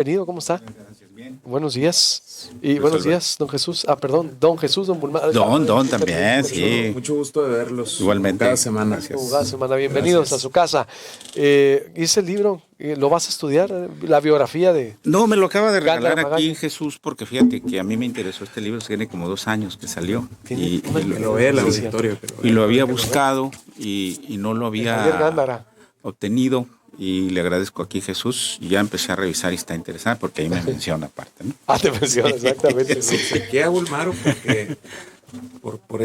Bienvenido, ¿cómo está? Gracias, bien. Buenos días. Y Pues, buenos Albert. días, don Jesús. Ah, perdón, don Jesús, don Bulmar. Don también, sí. Mucho gusto de verlos. Igualmente. Cada semana. Gracias. Cada semana, bienvenidos a su casa. Hice el libro, ¿lo vas a estudiar? La biografía de... No, me lo acaba de regalar Gándara aquí Magaña. Jesús, porque fíjate que a mí me interesó este libro, tiene como 2 años que salió. Y Lo ve el Sí, auditorio. lo había buscado y no lo Javier había Gándara. obtenido. Y le agradezco aquí Jesús. Y ya empecé a revisar y está interesante porque ahí me menciona aparte, ¿no? Ah, te menciono, exactamente. Sí, chequé a Bulmaro porque por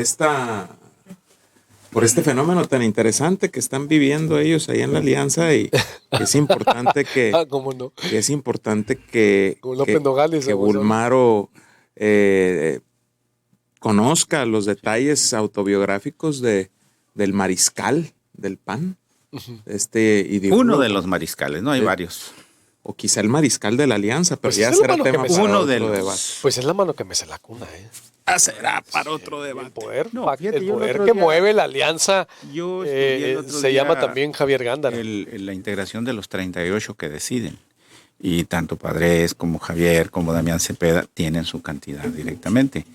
este fenómeno tan interesante que están viviendo ellos ahí en la Alianza y es importante ¿Cómo no? que es importante que Como López Nogales, que vamos a ver. Bulmaro conozca los detalles autobiográficos del mariscal del PAN. Ideólogo, Uno de los mariscales, ¿no? Hay varios. o quizá el mariscal de la Alianza, pero Pues ya es la será mano que tema me para sabe. Uno de otro los- debate. Pues es la mano que mece la cuna, ¿eh? Será para otro El debate. poder, No, fíjate, el yo el poder otro que día- mueve la alianza Yo estudié el otro se día llama también Javier Gándara. la integración de los 38 que deciden. Y tanto Padres como Javier, como Damián Cepeda, tienen su cantidad directamente.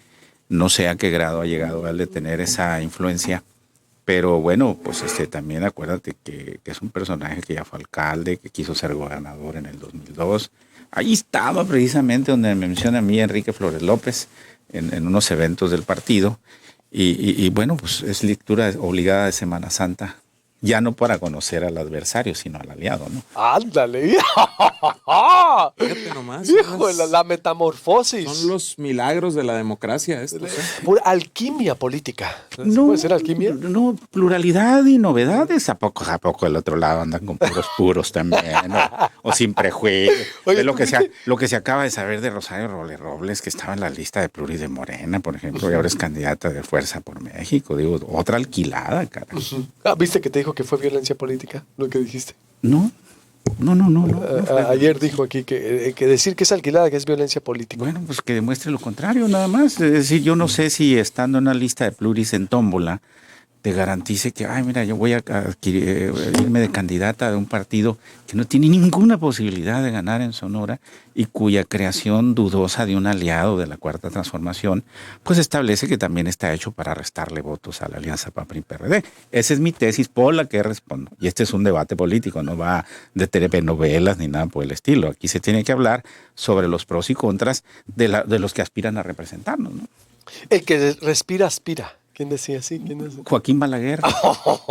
No sé a qué grado ha llegado él de tener esa influencia, pero bueno, pues también acuérdate que es un personaje que ya fue alcalde, que quiso ser gobernador en el 2002. Ahí estaba precisamente donde me menciona a mí Enrique Flores López, en unos eventos del partido. Y bueno, pues es lectura obligada de Semana Santa, ya no para conocer al adversario, sino al aliado, ¿no? ¡Ándale! Fíjate nomás. ¡Hijo, la metamorfosis! Son los milagros de la democracia estos, ¿eh? Pura alquimia política. ¿Puede ser alquimia? No, pluralidad y novedades. ¿A poco el otro lado andan con puros también? O sin prejuicio. Oye, Ve lo ¿tú que viste? lo que se acaba de saber de Rosario Robles, que estaba en la lista de pluris de Morena, por ejemplo, y ahora es candidata de Fuerza por México. Digo, otra alquilada, cara. ¿Viste que te dijo que fue violencia política? Lo que dijiste. No. Ayer dijo aquí que decir que es alquilada, que es violencia política. Bueno, pues que demuestre lo contrario, nada más. Es decir, yo no sé si estando en una lista de pluris en tómbola te garantice que, ay, mira, yo voy a irme de candidata de un partido que no tiene ninguna posibilidad de ganar en Sonora y cuya creación dudosa de un aliado de la Cuarta Transformación, pues establece que también está hecho para restarle votos a la Alianza PAN-PRI-PRD. Esa es mi tesis por la que respondo. Y este es un debate político, no va de telenovelas ni nada por el estilo. Aquí se tiene que hablar sobre los pros y contras de los que aspiran a representarnos, ¿no? El que respira, aspira. ¿Quién decía así? ¿Quién decía? Joaquín Balaguer,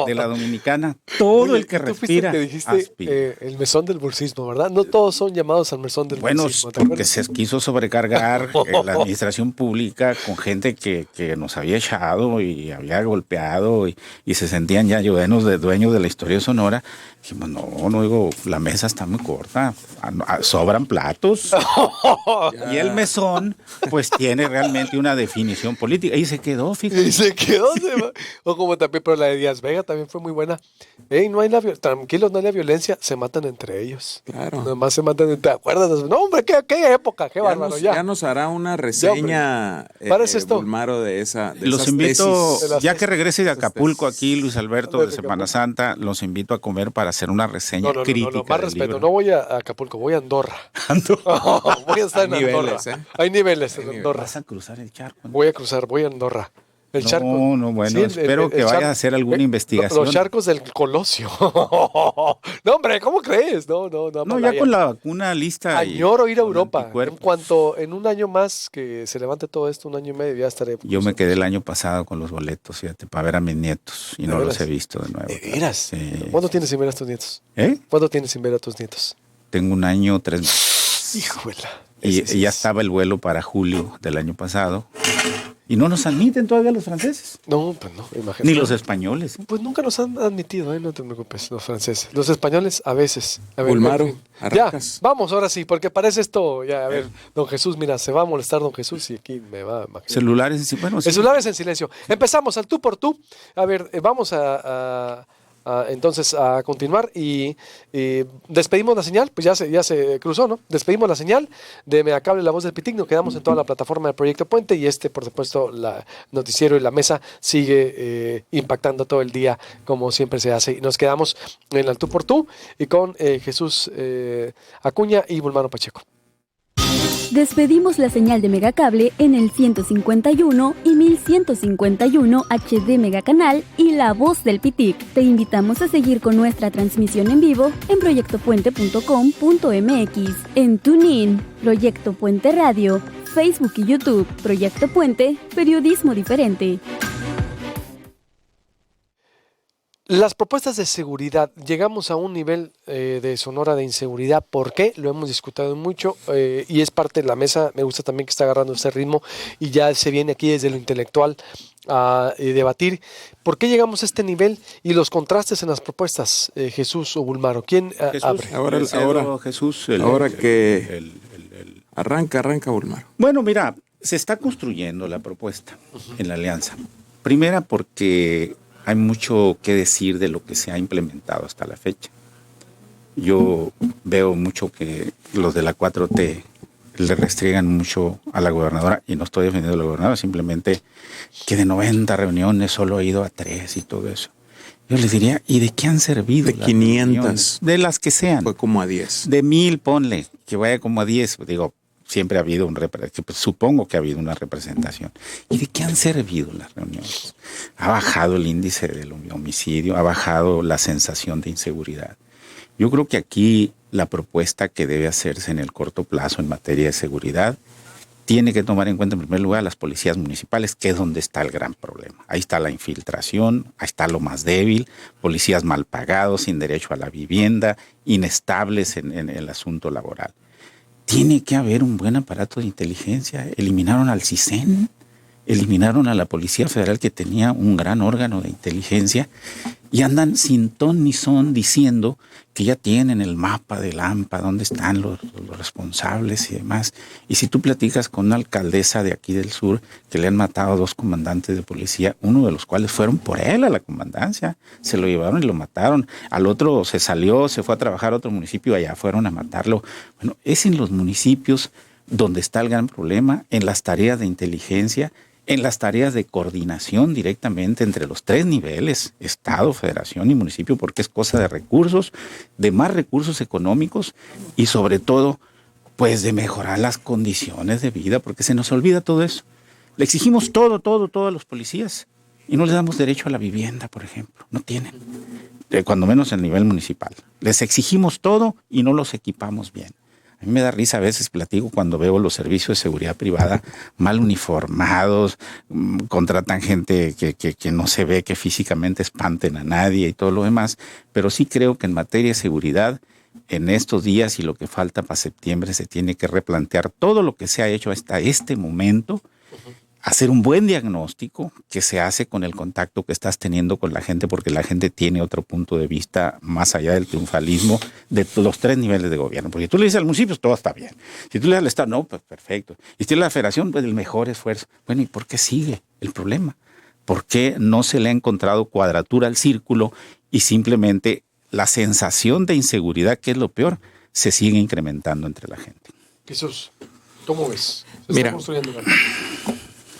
de la Dominicana, todo Oye, el que tú fuiste el respira que dijiste aspira. el mesón del burcismo, ¿verdad? No todos son llamados al mesón del Bueno, burcismo. ¿te porque acuerdas? se quiso sobrecargar la administración pública con gente que nos había echado y había golpeado y se sentían ya dueños de la historia de Sonora. Dijimos, no, digo, la mesa está muy corta, sobran platos. Y el mesón, pues tiene realmente una definición política. Y se quedó, fíjate. Y se quedó. O como también, pero la de Díaz Vega también fue muy buena. No hay tranquilos, no hay la violencia, se matan entre ellos. Claro. Nomás se matan ¿te acuerdas? No, hombre, qué época, qué bárbaro, Ya nos hará una reseña Para eso esto. Bulmaro de Los esas invito, tesis. De las ya que tesis. regrese de Acapulco tesis. aquí, Luis Alberto, De de Semana Acapulco. Santa, los invito a comer para hacer una reseña crítica. Más del respeto, libro. no voy a Acapulco, voy a Andorra. Voy a estar en Hay Andorra. niveles, ¿eh? Hay niveles en Andorra. Vas a cruzar el charco, ¿no? Voy a cruzar, voy a Andorra. El charco. No, bueno, espero que vayas a hacer alguna investigación. Los charcos del Colosio. No, hombre, ¿cómo crees? No, No, ya Amalaya. con la vacuna lista. y Añoro ir a con Europa. En anticuerpos. cuanto en un año más que se levante todo esto, un año y medio, ya estaré. Yo me quedé el año pasado con los boletos, fíjate, para ver a mis nietos y ¿De no los veras? he visto de nuevo. ¿De veras? Sí. ¿Cuándo tienes sin ver a tus nietos? ¿Cuándo tienes sin ver a tus nietos? Tengo 1 año, 3 meses. Híjole. Y ya estaba el vuelo para julio del año pasado. Y no nos admiten todavía los franceses, No, pues no, imagínate. ni los españoles. Pues nunca nos han admitido, no te preocupes, los franceses. Los españoles a veces. A ver, Bulmaro, en fin. Ya, arrancas. vamos ahora sí, porque parece esto, ya, a ver, don Jesús, mira, se va a molestar don Jesús y aquí me va a imaginar. Celulares, sí, bueno, sí. El celular es en silencio. Empezamos al tú por tú. A ver, vamos entonces a continuar y despedimos la señal, pues ya se cruzó, ¿no? Despedimos la señal de Megacable, la voz del Pitic, nos quedamos en toda la plataforma del Proyecto Puente y por supuesto, la noticiero y la mesa sigue impactando todo el día como siempre se hace. Y nos quedamos en el tú por tú y con Jesús Acuña y Bulmaro Pacheco. Despedimos la señal de Megacable en el 151 y 1151 HD Megacanal y La Voz del Pitic. Te invitamos a seguir con nuestra transmisión en vivo en proyectopuente.com.mx, en TuneIn, Proyecto Puente Radio, Facebook y YouTube, Proyecto Puente, periodismo diferente. Las propuestas de seguridad, llegamos a un nivel de Sonora de inseguridad. ¿Por qué? Lo hemos discutido mucho y es parte de la mesa. Me gusta también que está agarrando este ritmo y ya se viene aquí desde lo intelectual a debatir. ¿Por qué llegamos a este nivel y los contrastes en las propuestas, Jesús o Bulmaro? ¿Quién abre? Ahora Jesús. Arranca Bulmaro. Bueno, mira, se está construyendo la propuesta en la alianza. Primera porque hay mucho que decir de lo que se ha implementado hasta la fecha. Yo veo mucho que los de la 4T le restriegan mucho a la gobernadora, y no estoy defendiendo a la gobernadora, simplemente que de 90 reuniones solo ha ido a 3 y todo eso. Yo les diría, ¿y de qué han servido? De 500. De las que sean. Fue como a 10. De 1000, ponle, que vaya como a 10. Digo, siempre ha habido supongo que ha habido una representación. ¿Y de qué han servido las reuniones? Ha bajado el índice del homicidio, ha bajado la sensación de inseguridad. Yo creo que aquí la propuesta que debe hacerse en el corto plazo en materia de seguridad tiene que tomar en cuenta en primer lugar a las policías municipales, que es donde está el gran problema. Ahí está la infiltración, ahí está lo más débil, policías mal pagados, sin derecho a la vivienda, inestables en el asunto laboral. Tiene que haber un buen aparato de inteligencia. Eliminaron al CISEN, eliminaron a la Policía Federal, que tenía un gran órgano de inteligencia, y andan sin ton ni son diciendo que ya tienen el mapa del AMPA, dónde están los responsables y demás. Y si tú platicas con una alcaldesa de aquí del sur, que le han matado a 2 comandantes de policía, uno de los cuales fueron por él a la comandancia, se lo llevaron y lo mataron. Al otro se salió, se fue a trabajar a otro municipio, allá fueron a matarlo. Bueno, es en los municipios donde está el gran problema, en las tareas de inteligencia, en las tareas de coordinación directamente entre los 3 niveles, Estado, Federación y municipio, porque es cosa de recursos, de más recursos económicos y sobre todo, pues de mejorar las condiciones de vida, porque se nos olvida todo eso. Le exigimos todo a los policías y no les damos derecho a la vivienda, por ejemplo. No tienen, cuando menos a nivel municipal. Les exigimos todo y no los equipamos bien. A mí me da risa a veces, platico, cuando veo los servicios de seguridad privada mal uniformados, contratan gente que no se ve, que físicamente espanten a nadie y todo lo demás, pero sí creo que en materia de seguridad, en estos días y lo que falta para septiembre, se tiene que replantear todo lo que se ha hecho hasta este momento, hacer un buen diagnóstico que se hace con el contacto que estás teniendo con la gente, porque la gente tiene otro punto de vista más allá del triunfalismo de los 3 niveles de gobierno. Porque tú le dices al municipio, todo está bien. Si tú le das al Estado, no, pues perfecto. Y si le das a la Federación, pues el mejor esfuerzo. Bueno, ¿y por qué sigue el problema? ¿Por qué no se le ha encontrado cuadratura al círculo y simplemente la sensación de inseguridad, que es lo peor, se sigue incrementando entre la gente? Jesús, ¿cómo ves? Mira,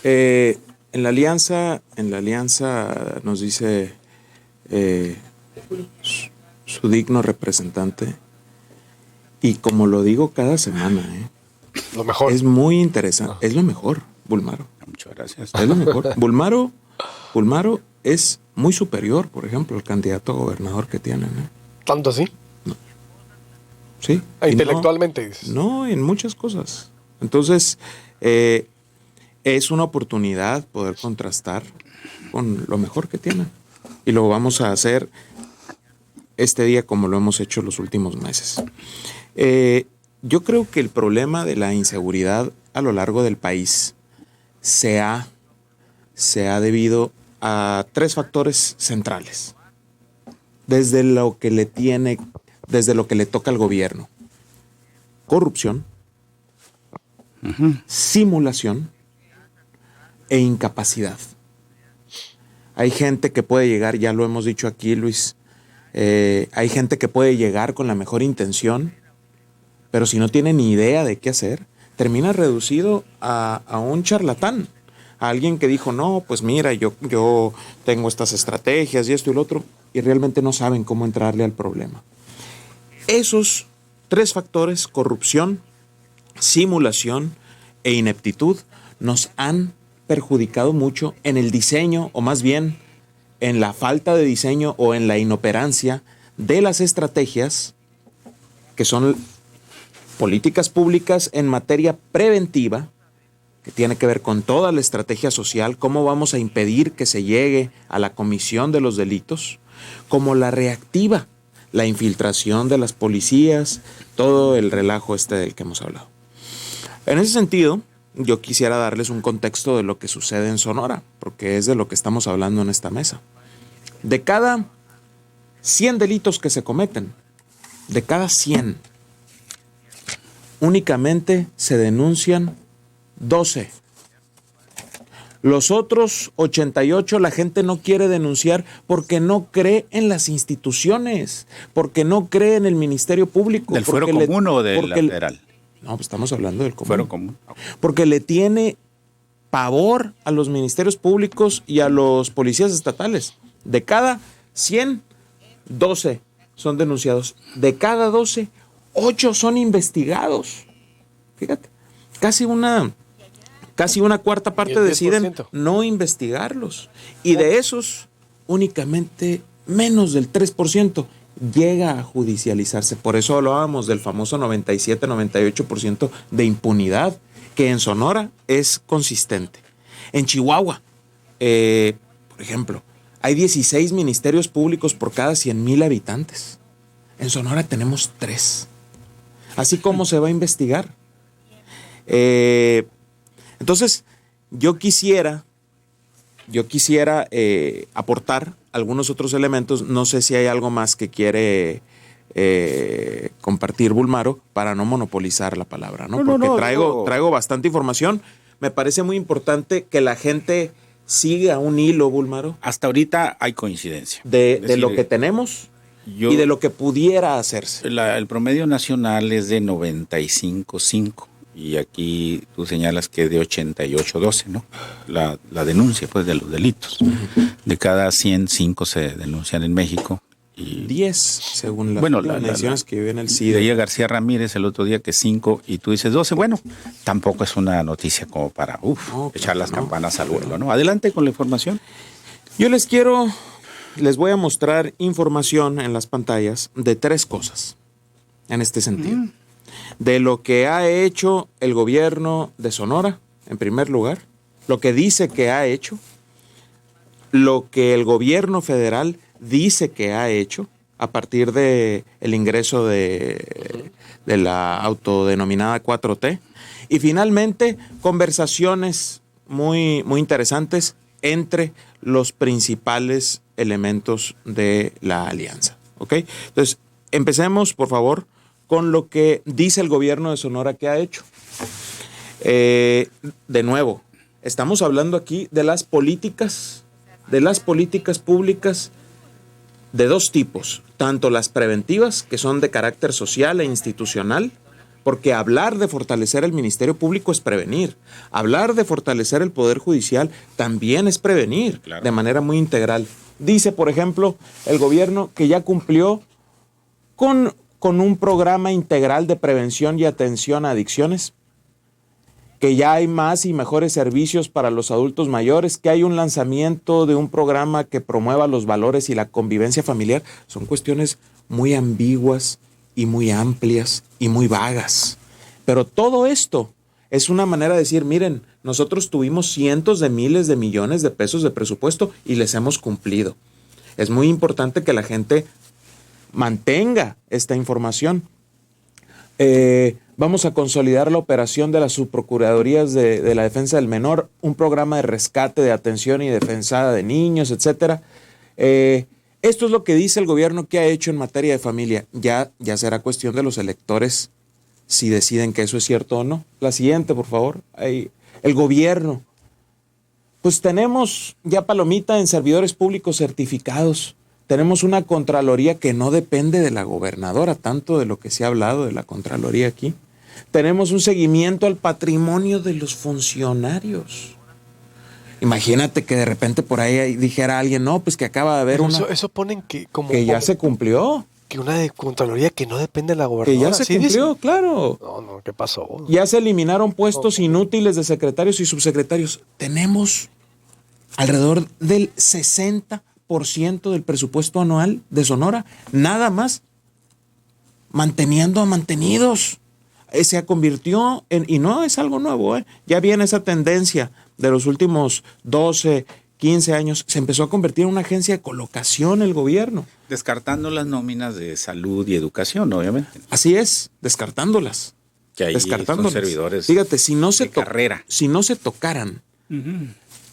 en la alianza nos dice su digno representante, y como lo digo cada semana, lo mejor. Es muy interesante, es lo mejor, Bulmaro. Muchas gracias. Es lo mejor. Bulmaro es muy superior, por ejemplo, al candidato a gobernador que tienen. ¿Tanto así? No. Sí. Intelectualmente dices. No, en muchas cosas. Entonces, es una oportunidad poder contrastar con lo mejor que tienen. Y lo vamos a hacer este día como lo hemos hecho los últimos meses. Yo creo que el problema de la inseguridad a lo largo del país se ha debido a 3 factores centrales. Desde lo que le toca al gobierno: corrupción, simulación e incapacidad. Hay gente que puede llegar, ya lo hemos dicho aquí, Luis, hay gente que puede llegar con la mejor intención, pero si no tiene ni idea de qué hacer, termina reducido a un charlatán, a alguien que dijo, no, pues mira, yo tengo estas estrategias y esto y lo otro, y realmente no saben cómo entrarle al problema. Esos 3 factores, corrupción, simulación e ineptitud nos han perjudicado mucho en el diseño, o más bien en la falta de diseño o en la inoperancia de las estrategias que son políticas públicas en materia preventiva, que tiene que ver con toda la estrategia social, cómo vamos a impedir que se llegue a la comisión de los delitos, como la reactiva, la infiltración de las policías, todo el relajo del que hemos hablado. En ese sentido, yo quisiera darles un contexto de lo que sucede en Sonora, porque es de lo que estamos hablando en esta mesa. De cada 100 delitos que se cometen, de cada 100, únicamente se denuncian 12. Los otros 88 la gente no quiere denunciar porque no cree en las instituciones, porque no cree en el Ministerio Público. ¿Del fuero común o de la federal? No, pues estamos hablando del común. Fuero común. Porque le tiene pavor a los ministerios públicos y a los policías estatales. De cada 100, 12 son denunciados. De cada 12, 8 son investigados. Fíjate, casi una cuarta parte deciden no investigarlos. Y de esos, únicamente menos del 3% llega a judicializarse. Por eso hablábamos del famoso 97-98% de impunidad, que en Sonora es consistente. En Chihuahua, por ejemplo, hay 16 ministerios públicos por cada 100,000 habitantes. En Sonora tenemos 3. Así como se va a investigar. Entonces, yo quisiera aportar algunos otros elementos. No sé si hay algo más que quiere compartir Bulmaro para no monopolizar la palabra, ¿no? Porque traigo bastante información. Me parece muy importante que la gente siga un hilo, Bulmaro. Hasta ahorita hay coincidencia. De lo que tenemos y de lo que pudiera hacerse. El promedio nacional es de 95.5. Y aquí tú señalas que es de 88-12, ¿no? La denuncia, pues, de los delitos. De cada 105 se denuncian en México. Y 10, según las mediciones que vive en el CIDE. Leía García Ramírez el otro día que 5 y tú dices 12. Bueno, tampoco es una noticia como para echar las campanas al vuelo, ¿no? Adelante con la información. Yo les voy a mostrar información en las pantallas de 3 cosas en este sentido. De lo que ha hecho el gobierno de Sonora, en primer lugar, lo que dice que ha hecho, lo que el gobierno federal dice que ha hecho a partir de el ingreso de la autodenominada 4T, y finalmente conversaciones muy, muy interesantes entre los principales elementos de la alianza. ¿Ok? Entonces, empecemos, por favor, con lo que dice el gobierno de Sonora que ha hecho. De nuevo, estamos hablando aquí de las políticas públicas de 2 tipos, tanto las preventivas, que son de carácter social e institucional, porque hablar de fortalecer el Ministerio Público es prevenir, hablar de fortalecer el Poder Judicial también es prevenir, claro, de manera muy integral. Dice, por ejemplo, el gobierno que ya cumplió con un programa integral de prevención y atención a adicciones, que ya hay más y mejores servicios para los adultos mayores, que hay un lanzamiento de un programa que promueva los valores y la convivencia familiar. Son cuestiones muy ambiguas y muy amplias y muy vagas. Pero todo esto es una manera de decir, miren, nosotros tuvimos cientos de miles de millones de pesos de presupuesto y les hemos cumplido. Es muy importante que la gente mantenga esta información. Vamos a consolidar la operación de las subprocuradurías de la defensa del menor, un programa de rescate, de atención y defensa de niños, etcétera. Esto es lo que dice el gobierno que ha hecho en materia de familia. Ya será cuestión de los electores si deciden que eso es cierto o no. La siguiente, por favor. El gobierno. Pues tenemos ya palomita en servidores públicos certificados. Tenemos una Contraloría que no depende de la gobernadora, tanto de lo que se ha hablado de la Contraloría aquí. Tenemos un seguimiento al patrimonio de los funcionarios. Imagínate que de repente por ahí dijera alguien, no, pues que acaba de haber eso ponen que como... Que ya se cumplió. Que una de Contraloría que no depende de la Que gobernadora. ya se ¿sí cumplió, dice? claro. No, ¿qué pasó? Ya se eliminaron puestos inútiles de secretarios y subsecretarios. Tenemos alrededor del 60% del presupuesto anual de Sonora, nada más manteniendo a mantenidos. Se convirtió en, y no es algo nuevo, ya viene esa tendencia de los últimos 12, 15 años, se empezó a convertir en una agencia de colocación el gobierno. Descartando las nóminas de salud y educación, obviamente. Así es, descartándolas. Que ahí Descartándolas. son servidores Fíjate, si no se de carrera. si no se tocaran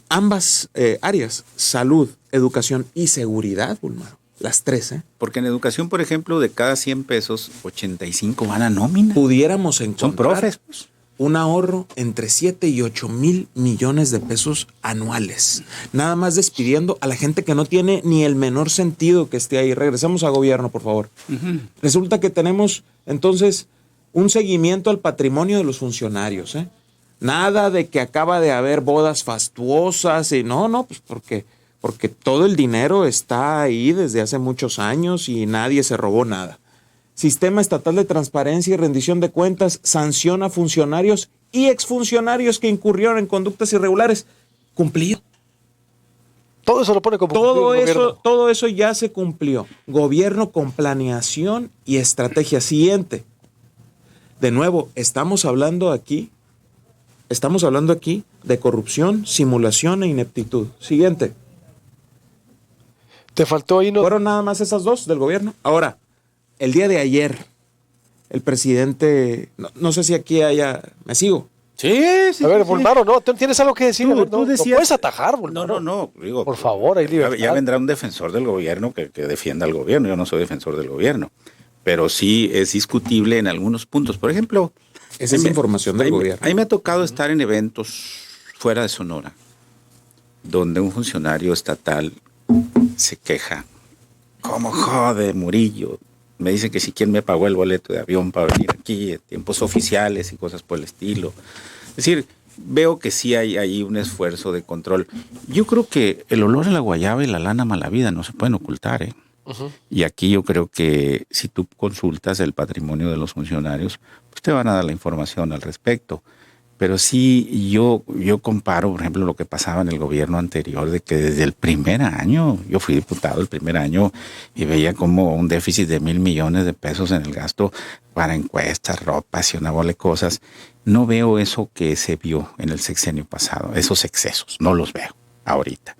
ambas áreas, salud, educación y seguridad, Bulmaro, las tres, Porque en educación, por ejemplo, de cada 100 pesos, 85 van a nómina. pudiéramos Son encontrar profes. Pues. un ahorro entre 7 y 8 mil millones de pesos anuales. Nada más despidiendo a la gente que no tiene ni el menor sentido que esté ahí. Regresemos a gobierno, por favor. Resulta que tenemos entonces un seguimiento al patrimonio de los funcionarios. Nada de que acaba de haber bodas fastuosas y no, pues porque todo el dinero está ahí desde hace muchos años y nadie se robó nada. Sistema Estatal de Transparencia y Rendición de Cuentas sanciona funcionarios y exfuncionarios que incurrieron en conductas irregulares. Cumplido. Todo eso lo pone como gobierno. Todo eso ya se cumplió. Gobierno con planeación y estrategia. Siguiente. De nuevo, estamos hablando aquí de corrupción, simulación e ineptitud. Siguiente. Te faltó ahí, ¿no? Fueron nada más esas dos del gobierno. Ahora, el día de ayer, el presidente, no sé si aquí haya, me sigo. Sí. A ver, Bulmaro, ¿no? ¿Tienes algo que decir? Tú- A ver, tú no decías- puedes atajar, Bulmaro. No. Digo, Por favor, hay libertad. ya vendrá un defensor del gobierno que defienda al gobierno. Yo no soy defensor del gobierno. Pero sí es discutible en algunos puntos. Por ejemplo, Esa es información del gobierno. A mí me ha tocado estar en eventos fuera de Sonora, donde un funcionario estatal se queja. ¿Cómo jode, Murillo? Me dice que si quién me pagó el boleto de avión para venir aquí, en tiempos oficiales y cosas por el estilo. Es decir, veo que sí hay ahí un esfuerzo de control. Yo creo que el olor a la guayaba y la lana mala vida no se pueden ocultar, ¿eh? Y aquí yo creo que si tú consultas el patrimonio de los funcionarios, pues te van a dar la información al respecto. Pero sí, yo comparo, por ejemplo, lo que pasaba en el gobierno anterior, de que desde el primer año, yo fui diputado el primer año y veía como un déficit de 1,000 millones de pesos en el gasto para encuestas, ropas y una bola de cosas. No veo eso que se vio en el sexenio pasado, esos excesos, no los veo ahorita.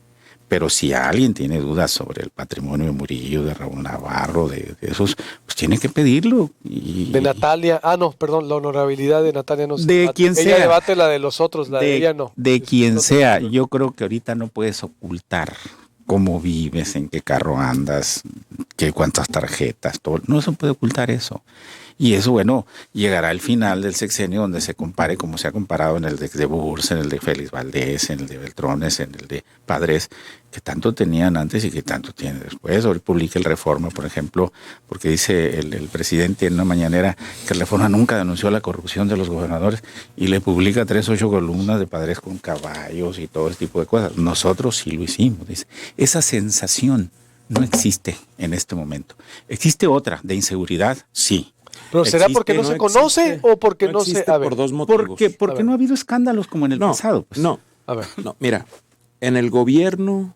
Pero si alguien tiene dudas sobre el patrimonio de Murillo, de Raúl Navarro, de esos, pues tiene que pedirlo. De Natalia, la honorabilidad de Natalia no se De debate. quien Ella sea. debate la de los otros, la de ella no. De quien No, sea, yo creo que ahorita no puedes ocultar cómo vives, en qué carro andas, cuántas tarjetas, todo. No se puede ocultar eso. Y eso, bueno, llegará al final del sexenio donde se compare como se ha comparado en el de Burs, en el de Félix Valdés, en el de Beltrones, en el de Padres, que tanto tenían antes y que tanto tienen después. Hoy publica el Reforma, por ejemplo, porque dice el presidente en una mañanera que el Reforma nunca denunció la corrupción de los gobernadores y le publica 3 o 8 columnas de Padres con caballos y todo ese tipo de cosas. Nosotros sí lo hicimos, dice. Esa sensación no existe en este momento. ¿Existe otra de inseguridad? Sí. Pero ¿será Existe, porque no se conoce existe. o porque no se...? existe A ver, por dos motivos. Porque no ha habido escándalos como en el pasado. Pues. No, a ver. no, mira, en el gobierno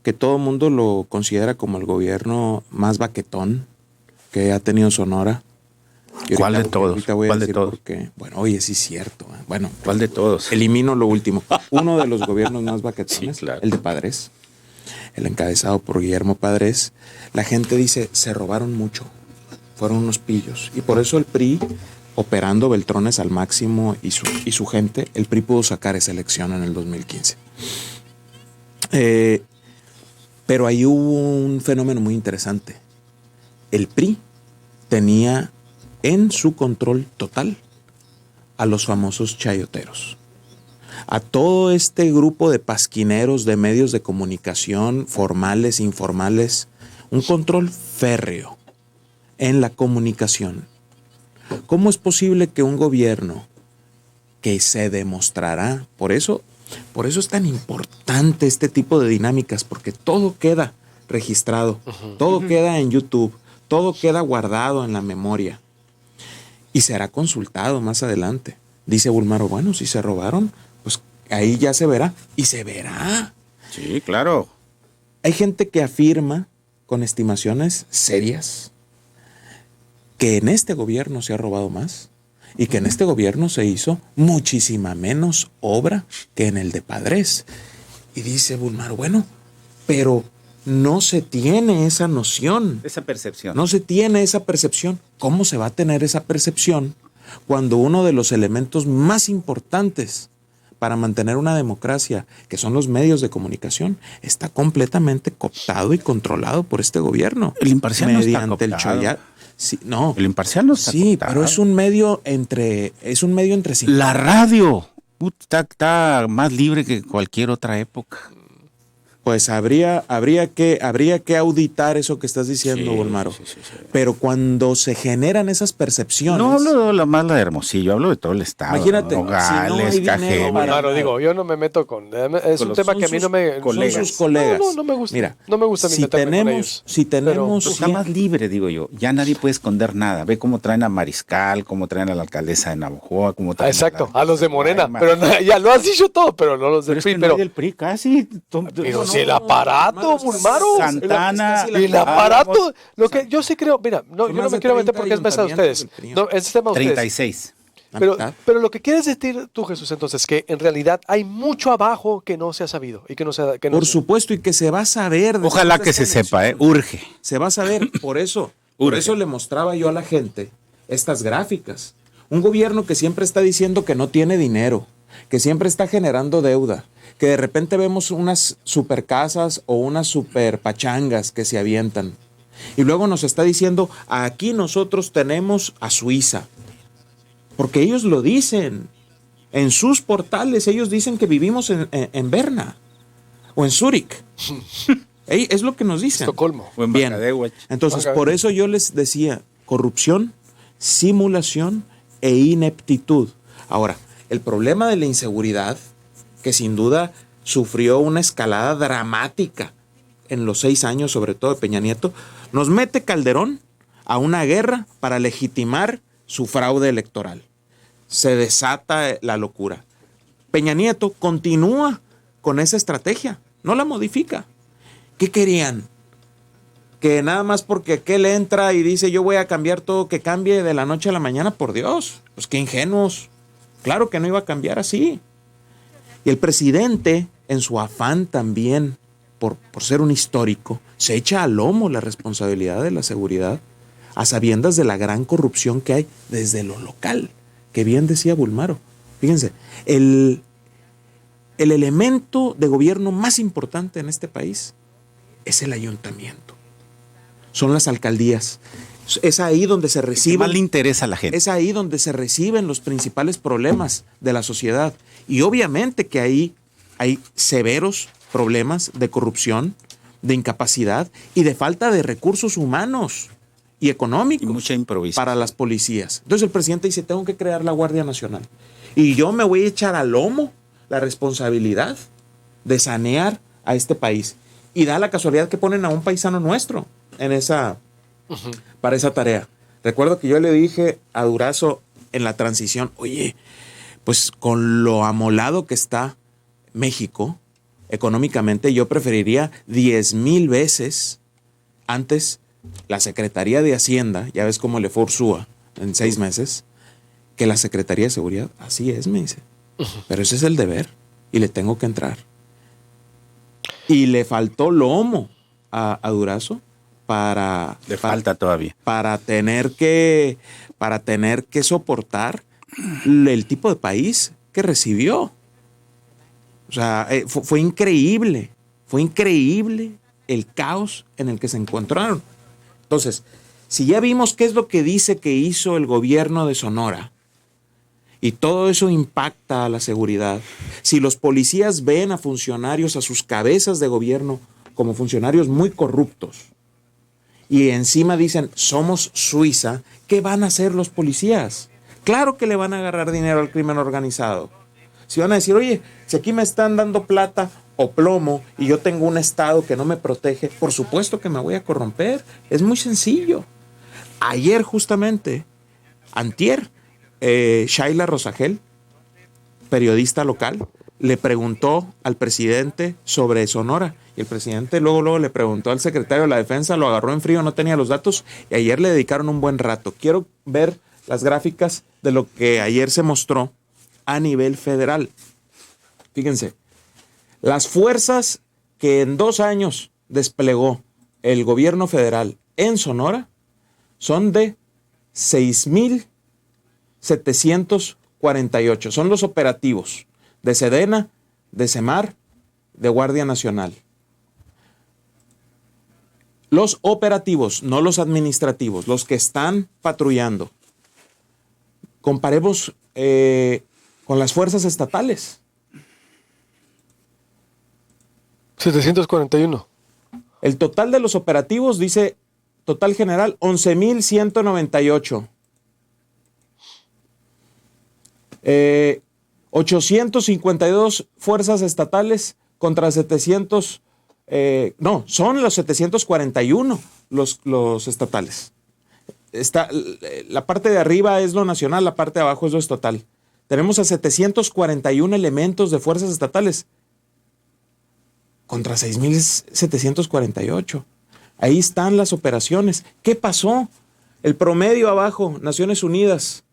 que todo el mundo lo considera como el gobierno más baquetón que ha tenido Sonora. Y ¿Cuál ahorita- de todos? ahorita voy a ¿Cuál de decir todos? por qué. Bueno, oye, sí es cierto. Bueno, ¿Cuál de todos? elimino lo último. Uno de los gobiernos más baquetones, Sí, claro. el de Padres, el encabezado por Guillermo Padres. La gente dice, se robaron mucho, fueron unos pillos. Y por eso el PRI, operando Beltrones al máximo y su gente, el PRI pudo sacar esa elección en el 2015. Pero ahí hubo un fenómeno muy interesante. El PRI tenía en su control total a los famosos chayoteros, a todo este grupo de pasquineros de medios de comunicación, formales, informales, un control férreo en la comunicación. ¿Cómo es posible que un gobierno que se demostrará, por eso es tan importante este tipo de dinámicas, porque todo queda registrado, todo queda en YouTube, todo queda guardado en la memoria y será consultado más adelante. Dice Bulmaro, bueno, si se robaron, pues ahí ya se verá. Y se verá. Sí, claro. Hay gente que afirma con estimaciones serias que en este gobierno se ha robado más y que en este gobierno se hizo muchísima menos obra que en el de Padres. Y dice Bulmaro, bueno, pero no se tiene esa noción. Esa percepción. No se tiene esa percepción. ¿Cómo se va a tener esa percepción cuando uno de los elementos más importantes para mantener una democracia, que son los medios de comunicación, está completamente cooptado y controlado por este gobierno? El imparcial no está mediante el cooptado. Choya. Sí, no. El imparcial no está Sí, cooptado. pero es un medio entre La radio está más libre que cualquier otra época. Pues habría que auditar eso que estás diciendo, Sí, Bulmaro. sí. Pero cuando se generan esas percepciones. No hablo de la más la de Hermosillo, hablo de todo el estado. Imagínate, Nogales, si no hay dinero Cajeme. para- Claro, digo, yo no me meto con... Es un tema que a mí no me... colegas. Son sus colegas. No me gusta. Mira, no me gusta a mí si meterme con tenemos, ellos. si tenemos, Pues está más libre, digo yo. Ya nadie puede esconder nada. Ve cómo traen a Mariscal, cómo traen a la alcaldesa de Navojoa, cómo traen Exacto, la- a los de Morena. Ay, Pero ya lo has dicho todo, pero no los Pero del es que PRI. no hay del PRI casi. Pero si el aparato, Bulmaro. Santana, Y el aparato, lo que yo sí creo, mira, no, Son yo no más me de quiero meter 30 porque es mesa de ustedes. ayuntamientos del PRI. No, es tema de ustedes. 36. la Pero, mitad. pero lo que quieres decir tú, Jesús, entonces, que en realidad hay mucho abajo que no se ha sabido y que no se ha... Que no Por se- supuesto, y que se va a saber. Ojalá después que de se esta sepa, elección. urge. Se va a saber. Por Urge. eso le mostraba yo a la gente estas gráficas. Un gobierno que siempre está diciendo que no tiene dinero, que siempre está generando deuda, que de repente vemos unas super casas o unas super pachangas que se avientan. Y luego nos está diciendo, aquí nosotros tenemos a Suiza. Porque ellos lo dicen. En sus portales ellos dicen que vivimos en Berna o en Zúrich. Es lo que nos dicen. Estocolmo. O en Bien. Bacadéhuac. Entonces, Ok. por eso yo les decía, corrupción, simulación e ineptitud. Ahora, el problema de la inseguridad, que sin duda sufrió una escalada dramática en los 6 años, sobre todo de Peña Nieto, nos mete Calderón a una guerra para legitimar su fraude electoral. Se desata la locura. Peña Nieto continúa con esa estrategia, no la modifica. ¿Qué querían? Que nada más porque aquel entra y dice yo voy a cambiar todo, que cambie de la noche a la mañana, por Dios. Pues qué ingenuos. Claro que no iba a cambiar así. Y el presidente, en su afán también, por ser un histórico, se echa al lomo la responsabilidad de la seguridad, a sabiendas de la gran corrupción que hay desde lo local, que bien decía Bulmaro. Fíjense, el elemento de gobierno más importante en este país es el ayuntamiento. Son las alcaldías. Es ahí donde se ¿Qué más reciben, le interesa a la gente? es ahí donde se reciben los principales problemas de la sociedad. Y obviamente que ahí hay severos problemas de corrupción, de incapacidad y de falta de recursos humanos y económicos Y mucha improvisación. para las policías. Entonces el presidente dice, tengo que crear la Guardia Nacional. Y yo me voy a echar al lomo la responsabilidad de sanear a este país. Y da la casualidad que ponen a un paisano nuestro en para esa tarea. Recuerdo que yo le dije a Durazo en la transición, oye, pues con lo amolado que está México económicamente, yo preferiría 10,000 veces antes la Secretaría de Hacienda, ya ves cómo le fue Ursúa en 6 meses, que la Secretaría de Seguridad. Así es, me dice. Pero ese es el deber y le tengo que entrar. Y le faltó lomo a Durazo Le falta todavía. para tener que soportar el tipo de país que recibió. O sea, fue increíble el caos en el que se encontraron. Entonces, si ya vimos qué es lo que dice que hizo el gobierno de Sonora, y todo eso impacta a la seguridad, si los policías ven a funcionarios, a sus cabezas de gobierno, como funcionarios muy corruptos, y encima dicen, somos Suiza, ¿qué van a hacer los policías? Claro que le van a agarrar dinero al crimen organizado. Si van a decir, oye, si aquí me están dando plata o plomo y yo tengo un estado que no me protege, por supuesto que me voy a corromper. Es muy sencillo. Ayer justamente, antier, Shaila Rosagel, periodista local, le preguntó al presidente sobre Sonora. Y el presidente luego le preguntó al secretario de la Defensa, lo agarró en frío, no tenía los datos. Y ayer le dedicaron un buen rato. Quiero ver las gráficas de lo que ayer se mostró a nivel federal. Fíjense, las fuerzas que en 2 años desplegó el gobierno federal en Sonora son de 6,748. Son los operativos de Sedena, de Semar, de Guardia Nacional. Los operativos, no los administrativos, los que están patrullando. Comparemos con las fuerzas estatales. 741. El total de los operativos dice, total general, 11,198. 852 fuerzas estatales contra 700, son los 741 los estatales. La parte de arriba es lo nacional, la parte de abajo es lo estatal. Tenemos a 741 elementos de fuerzas estatales contra 6,748. Ahí están las operaciones. ¿Qué pasó? El promedio abajo, Naciones Unidas.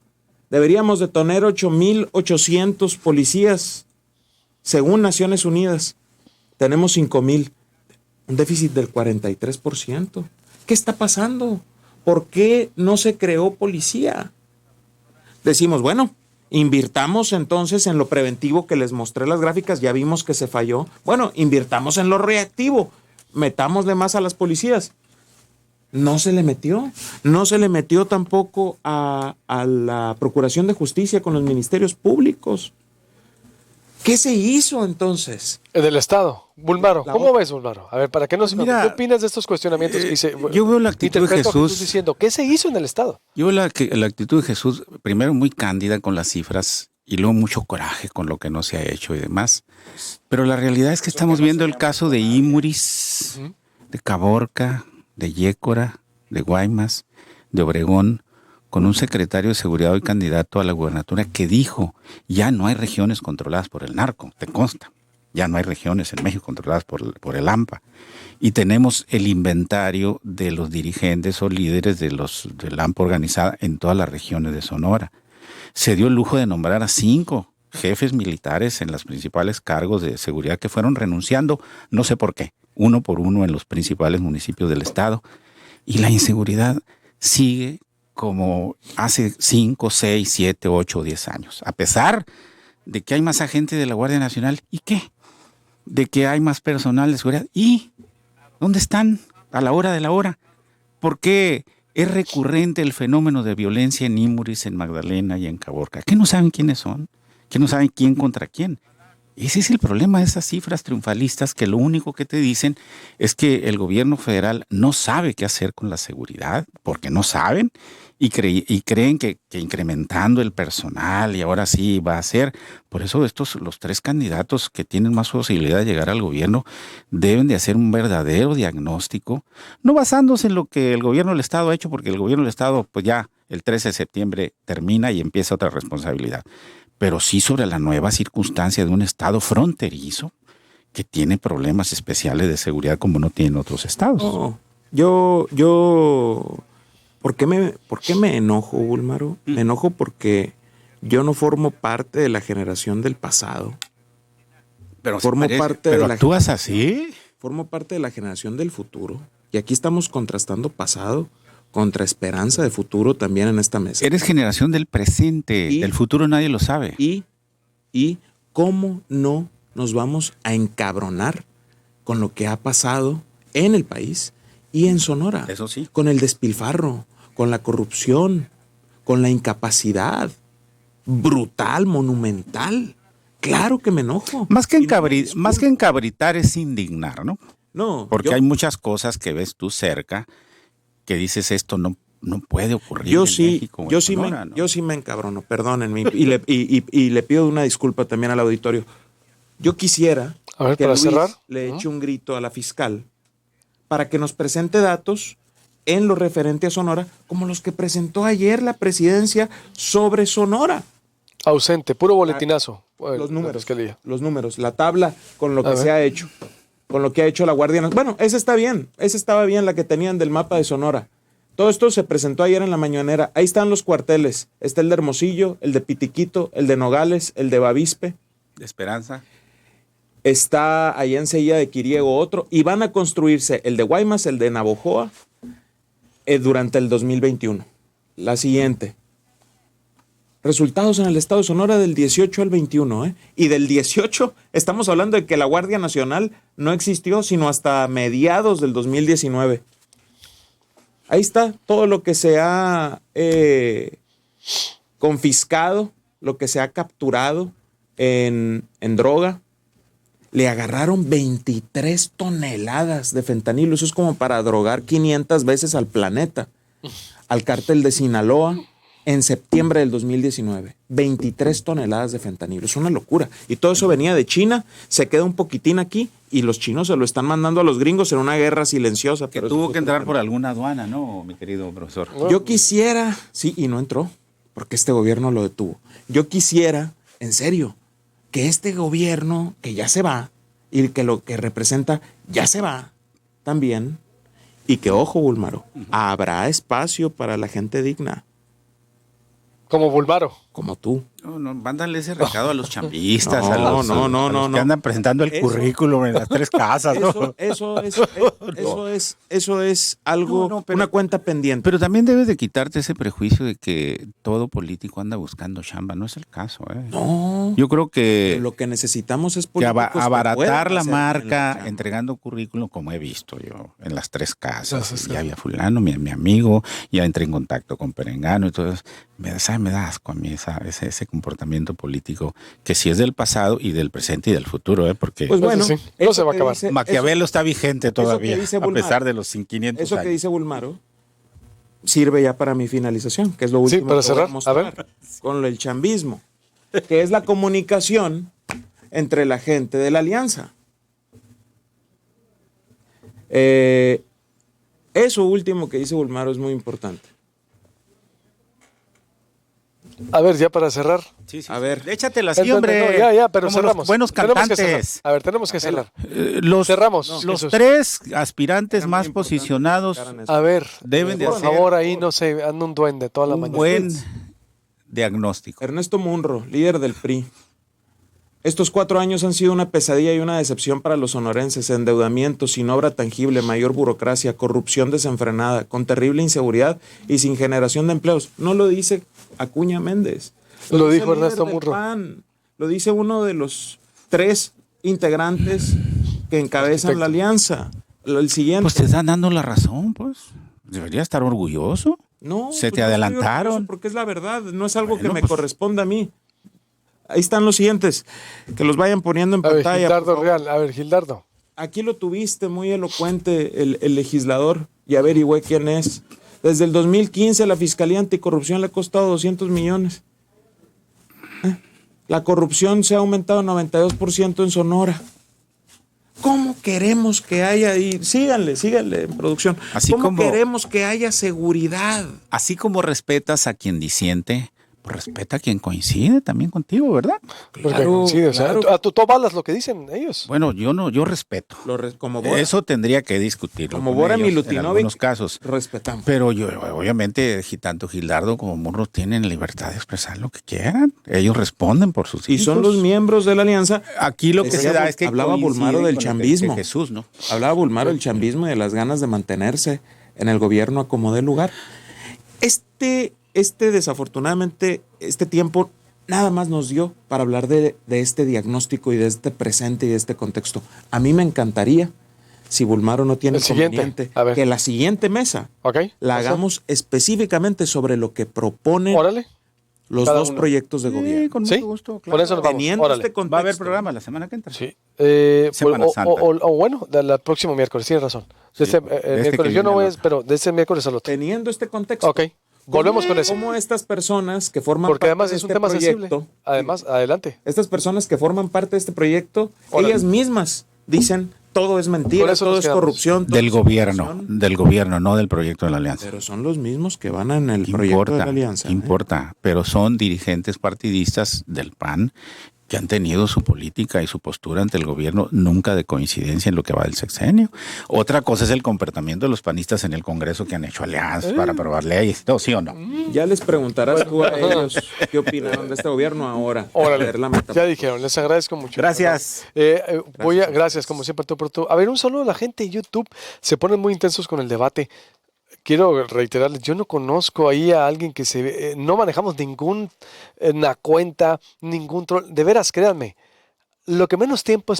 Deberíamos de tener 8,800 policías. Según Naciones Unidas, tenemos 5,000. Un déficit del 43%. ¿Qué está pasando? ¿Por qué no se creó policía? Decimos, bueno, invirtamos entonces en lo preventivo que les mostré las gráficas, ya vimos que se falló. Bueno, invirtamos en lo reactivo, metámosle más a las policías. No se le metió. No se le metió tampoco a la Procuración de Justicia con los ministerios públicos. ¿Qué se hizo entonces? En el Estado. Bulmaro, ¿cómo ves, Bulmaro? A ver, para que no se... Mira, ¿qué opinas de estos cuestionamientos que hice? Yo veo la actitud de Jesús diciendo, ¿qué se hizo en el Estado? Yo veo la actitud de Jesús, primero muy cándida con las cifras y luego mucho coraje con lo que no se ha hecho y demás. Pero la realidad es que estamos viendo el caso de Imuris, de Caborca, de Yécora, de Guaymas, de Obregón, con un secretario de seguridad y candidato a la gubernatura que dijo, ya no hay regiones controladas por el narco, te consta. Ya no hay regiones en México controladas por el AMPA. Y tenemos el inventario de los dirigentes o líderes de la AMPA organizada en todas las regiones de Sonora. Se dio el lujo de nombrar a 5 jefes militares en los principales cargos de seguridad que fueron renunciando, no sé por qué, uno por uno en los principales municipios del estado. Y la inseguridad sigue como hace 5, 6, 7, 8 o 10 años. A pesar de que hay más agentes de la Guardia Nacional, ¿y qué? De que hay más personal de seguridad. ¿Y dónde están a la hora de la hora? ¿Por qué es recurrente el fenómeno de violencia en Imuris, en Magdalena y en Caborca? ¿Que no saben quiénes son? ¿Que no saben quién contra quién? Ese es el problema de esas cifras triunfalistas que lo único que te dicen es que el gobierno federal no sabe qué hacer con la seguridad, porque no saben, y creen que incrementando el personal y ahora sí va a ser. Por eso los 3 candidatos que tienen más posibilidad de llegar al gobierno deben de hacer un verdadero diagnóstico, no basándose en lo que el gobierno del estado ha hecho, porque el gobierno del estado pues ya el 13 de septiembre termina y empieza otra responsabilidad, pero sí sobre la nueva circunstancia de un estado fronterizo que tiene problemas especiales de seguridad como no tienen otros estados. No, ¿por qué me enojo, Bulmaro? Me enojo porque yo no formo parte de la generación del pasado. Pero actúas así. Formo parte de la generación del futuro. Y aquí estamos contrastando pasado contra esperanza de futuro también en esta mesa. Eres generación del presente. Del futuro nadie lo sabe. Y cómo no nos vamos a encabronar con lo que ha pasado en el país y en Sonora. Eso sí. Con el despilfarro, con la corrupción, con la incapacidad brutal, monumental. Claro que me enojo. Más que encabritar es indignar, ¿no? No. Porque hay muchas cosas que ves tú cerca que dices esto no puede ocurrir en México. Yo sí me encabrono, perdónenme. Y le pido una disculpa también al auditorio. Yo quisiera que Luis le eche un grito a la fiscal para que nos presente datos en lo referente a Sonora, como los que presentó ayer la presidencia sobre Sonora. Ausente, puro boletinazo. Los números, La fiscalía. los números, la tabla con lo A que ver. se ha hecho, con lo que ha hecho la Guardia Nacional. Bueno, esa está bien, esa estaba bien, la que tenían del mapa de Sonora. Todo esto se presentó ayer en la mañanera. Ahí están los cuarteles. Está el de Hermosillo, el de Pitiquito, el de Nogales, el de Bavispe. De Esperanza. Está allá en Seguida de Quiriego otro. Y van a construirse el de Guaymas, el de Navojoa, durante el 2021. La siguiente. Resultados en el estado de Sonora del 18 al 21. Y del 18 estamos hablando de que la Guardia Nacional no existió sino hasta mediados del 2019. Ahí está todo lo que se ha confiscado, lo que se ha capturado en droga. Le agarraron 23 toneladas de fentanilo. Eso es como para drogar 500 veces al planeta. Al cártel de Sinaloa en septiembre del 2019. 23 toneladas de fentanilo. Es una locura. Y todo eso venía de China, se queda un poquitín aquí y los chinos se lo están mandando a los gringos en una guerra silenciosa. Que pero tuvo que entrar por alguna aduana, ¿no, mi querido profesor? Yo quisiera, sí, y no entró, porque este gobierno lo detuvo. Yo quisiera, en serio, que este gobierno, que ya se va, y que lo que representa ya se va también, y que, ojo, Bulmaro, habrá espacio para la gente digna, Como Bulmaro. como tú. No, mándale ese recado a los chambistas, No, a los, no, no, a los no, que no. andan presentando el Eso- currículum en las tres casas, ¿no? Eso es algo, No, no, pero- una cuenta pendiente. Pero también debes de quitarte ese prejuicio de que todo político anda buscando chamba. No es el caso, ¿eh? No, Yo creo que, lo que necesitamos es que políticos que abaratar puedan la hacer bien marca chamba. entregando currículum, como he visto yo en las tres casas. Las tres Ya había fulano, mi amigo, ya entré en contacto con Perengano y todo eso. Me da asco a mí ese comportamiento político que sí es del pasado y del presente y del futuro, ¿eh? Porque Pues bueno, sí, no eso se va a que acabar. dice- Maquiavelo está vigente todavía, dice a Bulmaro. pesar de los 500 Eso que años. dice Bulmaro sirve ya para mi finalización, que es lo Sí, último para que voy cerrar, a mostrar, con el chambismo, que es la comunicación entre la gente de la alianza. Eso último que dice Bulmaro es muy importante. A ver, ya para cerrar. Sí, sí, A sí. ver. Échatela así, Espérate, hombre. no, ya, pero Como cerramos. los buenos Tenemos que cantantes. cerrar. A ver, tenemos que cerrar. Los, Cerramos. Los Eso es. tres aspirantes Era muy más importante posicionados, que eso. A ver, Deben de por hacer favor, ahí no se anda un duende toda la un mañana. buen diagnóstico. Ernesto Munro, líder del PRI. Estos 4 años han sido una pesadilla y una decepción para los sonorenses. Endeudamiento, sin obra tangible, mayor burocracia, corrupción desenfrenada, con terrible inseguridad y sin generación de empleos. No lo dice Acuña Méndez. Lo dice dijo el líder Ernesto del Munro. PAN. Lo dice uno de los 3 integrantes que encabezan Arquitecto. la alianza. El siguiente. Pues te están dando la razón, pues. Debería estar orgulloso. No, Se te no estoy adelantaron. orgulloso porque es la verdad, no es algo Bueno, que me pues. corresponda a mí. Ahí están los siguientes, que los vayan poniendo en A ver, pantalla. Gildardo por favor. Real. A ver, Gildardo. Aquí lo tuviste muy elocuente el legislador y averigüé quién es. Desde el 2015 la Fiscalía Anticorrupción le ha costado 200 millones. La corrupción se ha aumentado 92% en Sonora. ¿Cómo queremos que haya ahí? Síganle en producción. Así ¿Cómo como- queremos que haya seguridad? Así como respetas a quien disiente, pues respeta a quien coincide también contigo, ¿verdad? Porque Claro, coincide, o sea, claro. tú avalas lo que dicen ellos. Bueno, yo respeto. Como Bora, Eso tendría que discutirlo. como con Bora ellos en Milutinovic, algunos casos. respetamos. Pero yo, obviamente, tanto Gildardo como Morro tienen libertad de expresar lo que quieran. Ellos responden por sus Y hijos. son los miembros de la alianza. Aquí lo que Decía se da es que hablaba coinciden Bulmaro del con lo que chambismo. dice Jesús, ¿no? Hablaba Bulmaro del chambismo y de las ganas de mantenerse en el gobierno a como dé lugar. Desafortunadamente, este tiempo nada más nos dio para hablar de este diagnóstico y de este presente y de este contexto. A mí me encantaría, si Bulmaro no tiene El siguiente, inconveniente, a ver. que la siguiente mesa ¿Ok? la ¿Eso? hagamos específicamente sobre lo que proponen Órale. los cada 2 uno. proyectos de gobierno. con ¿Sí? mucho gusto. Por eso nos vamos. Teniendo Órale. este contexto, Va a haber programa la semana que entra. Sí. Semana Santa. O bueno, del próximo miércoles, tienes razón. Este, miércoles, que yo no viene voy a, el otro. pero de ese miércoles al otro. teniendo este contexto. Ok. Volvemos con eso. ¿Cómo estas personas que forman Porque parte además de es un este tema sensible. proyecto, Además, adelante. estas personas que forman parte de este proyecto, Órale. ellas mismas dicen todo es Con mentira, eso todo nos es quedamos. corrupción. todo Del es gobierno, corrupción. no del proyecto de la alianza. Pero son los mismos que van en el ¿Qué proyecto importa? de la alianza. ¿Qué importa? Pero son dirigentes partidistas del PAN que han tenido su política y su postura ante el gobierno nunca de coincidencia en lo que va del sexenio. Otra cosa es el comportamiento de los panistas en el Congreso que han hecho alianzas para aprobar leyes, ¿no? ¿Sí o no? Ya les preguntarás tú a ellos qué opinaron de este gobierno ahora. Órale, Ver la meta. ya dijeron, les agradezco mucho. Gracias. Gracias, como siempre, tú por tú. A ver, un saludo a la gente de YouTube. Se ponen muy intensos con el debate. Quiero reiterarles, yo no conozco ahí a alguien que no manejamos ninguna cuenta, ningún troll. De veras, créanme, lo que menos tiempo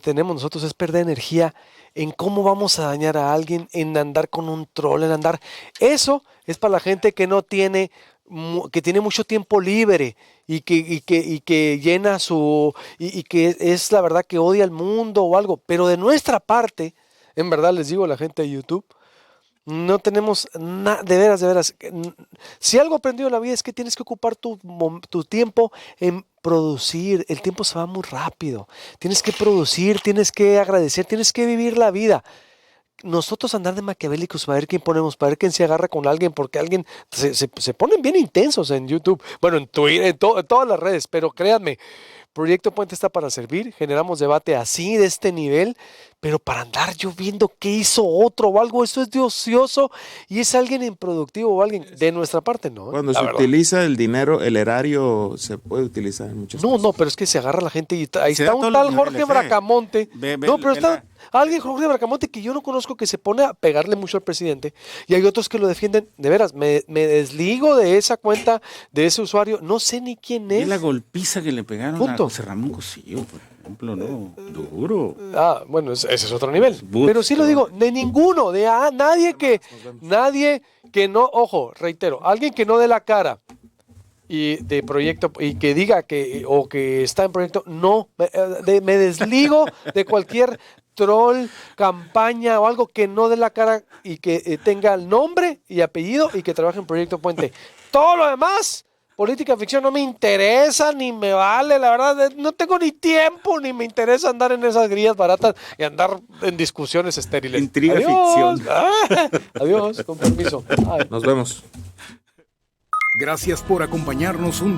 tenemos nosotros es perder energía en cómo vamos a dañar a alguien, en andar con un troll, en andar. Eso es para la gente que no tiene, que tiene mucho tiempo libre y que llena y que es la verdad que odia al mundo o algo. Pero de nuestra parte, en verdad les digo a la gente de YouTube, no tenemos nada, de veras. Si algo aprendido en la vida es que tienes que ocupar tu tiempo en producir. El tiempo se va muy rápido. Tienes que producir, tienes que agradecer, tienes que vivir la vida. Nosotros andar de maquiavélicos para ver quién ponemos, para ver quién se agarra con alguien, porque alguien se ponen bien intensos en YouTube, bueno, en Twitter, en todas las redes, pero créanme, Proyecto Puente está para servir, generamos debate así, de este nivel, pero para andar yo viendo qué hizo otro o algo, eso es de ocioso y es alguien improductivo o alguien de nuestra parte, ¿no? Cuando La se verdad. utiliza el dinero, el erario se puede utilizar en muchas cosas. No, pero es que se agarra la gente y ahí Se está da un todos los tal Jorge niveles, Bracamonte. Ve No, pero está la- alguien, Jorge Bracamonte, que yo no conozco, que se pone a pegarle mucho al presidente. Y hay otros que lo defienden. De veras, me desligo de esa cuenta, de ese usuario. No sé ni quién Ve es. la golpiza que le pegaron Punto. a José Ramón Cosío, por ejemplo, ¿no? Duro. Bueno, ese es otro nivel. But, Pero sí lo digo, de ninguno, nadie que no, ojo, reitero, alguien que no dé la cara y de proyecto y que diga o que está en proyecto, no, me desligo de cualquier troll, campaña o algo que no dé la cara y que tenga el nombre y apellido y que trabaje en Proyecto Puente. Todo lo demás, política ficción, no me interesa ni me vale, la verdad, no tengo ni tiempo ni me interesa andar en esas grillas baratas y andar en discusiones estériles. Intriga Adiós. ficción. Adiós, con permiso. Ay. Nos vemos. Gracias por acompañarnos un